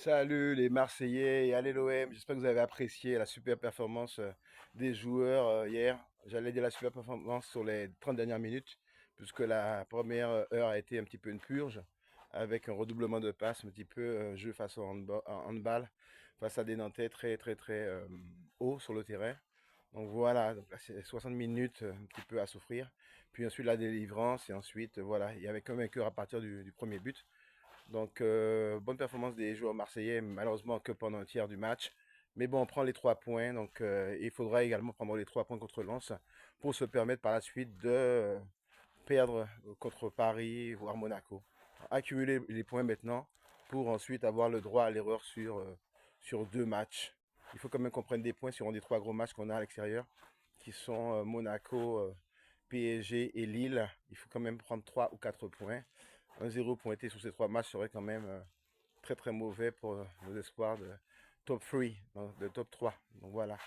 Salut les Marseillais et allez l'OM, j'espère que vous avez apprécié la super performance des joueurs hier. J'allais dire la super performance sur les 30 dernières minutes, puisque la première heure a été un petit peu une purge, avec un redoublement de passes, un petit peu jeu face au handball, face à des Nantais très très très hauts sur le terrain. Donc voilà, donc là, c'est 60 minutes un petit peu à souffrir. Puis ensuite la délivrance et ensuite voilà, il y avait qu'un vainqueur à partir du premier but. Donc, bonne performance des joueurs marseillais, malheureusement que pendant un tiers du match. Mais bon, on prend les 3 points. Donc, il faudra également prendre les 3 points contre Lens pour se permettre par la suite de perdre contre Paris, voire Monaco. Accumuler les points maintenant pour ensuite avoir le droit à l'erreur sur 2 matchs. Il faut quand même qu'on prenne des points sur un des 3 gros matchs qu'on a à l'extérieur, qui sont Monaco, PSG et Lille. Il faut quand même prendre 3 ou 4 points. Un zéro pointé sur ces 3 matchs serait quand même très très mauvais pour nos espoirs de top 3, de top 3. Donc voilà.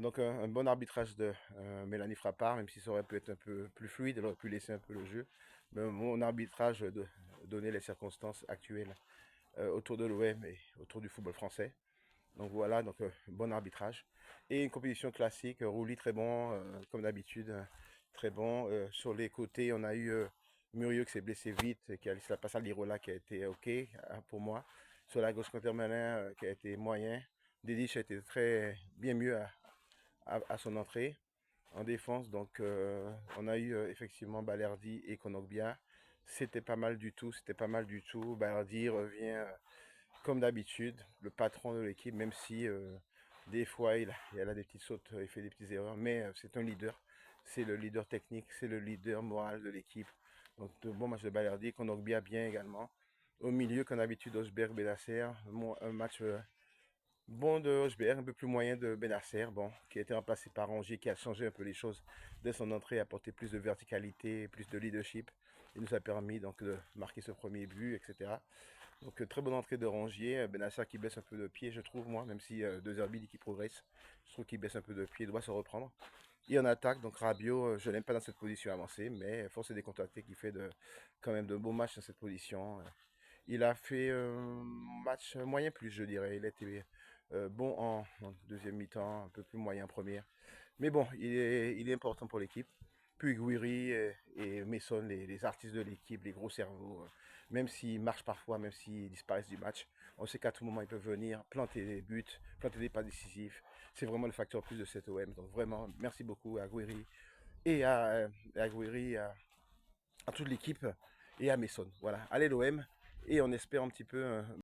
Donc un bon arbitrage de Mélanie Frappard, même si ça aurait pu être un peu plus fluide, elle aurait pu laisser un peu le jeu. Mais mon arbitrage donnait les circonstances actuelles autour de l'OM et autour du football français. Donc voilà, donc bon arbitrage. Et une compétition classique, Rouli très bon, comme d'habitude, très bon. Sur les côtés, on a eu Murieux qui s'est blessé vite, qui a laissé la passe à Lirola qui a été OK pour moi. Sur la gauche, Quentin Malin qui a été moyen. Dedic a été très bien mieux à son entrée en défense. Donc on a eu effectivement Balerdi et Konogbia. C'était pas mal du tout, c'était pas mal du tout. Balerdi revient comme d'habitude, le patron de l'équipe, même si des fois il a des petites sautes, il fait des petites erreurs, mais c'est un leader. C'est le leader technique, c'est le leader moral de l'équipe. Donc, de bons matchs de Balerdi, Kondogbia bien également. Au milieu, comme d'habitude, Osberg, Benacer. Un match bon de Osberg, un peu plus moyen de Benacer, bon, qui a été remplacé par Rongier, qui a changé un peu les choses dès son entrée, a apporté plus de verticalité, plus de leadership. Il nous a permis donc de marquer ce premier but, etc. Donc très bonne entrée de Rongier, Benacer qui baisse un peu de pied je trouve moi, même si De Zerbi dit qu'il progresse, je trouve qu'il baisse un peu de pied, il doit se reprendre. Et en attaque, donc Rabiot, je l'aime pas dans cette position avancée, mais force est des contactés qui fait quand même de bons matchs dans cette position. Il a fait un match moyen plus je dirais, il a été bon en deuxième mi-temps, un peu plus moyen en première. Mais bon, il est important pour l'équipe. Puis Guiri et Mason, les artistes de l'équipe, les gros cerveaux, même s'ils marchent parfois, même s'ils disparaissent du match, on sait qu'à tout moment ils peuvent venir planter des buts, planter des pas décisifs. C'est vraiment le facteur plus de cette OM. Donc vraiment, merci beaucoup à Guiri et à Guiri, à toute l'équipe et à Mason. Voilà, allez l'OM et on espère un petit peu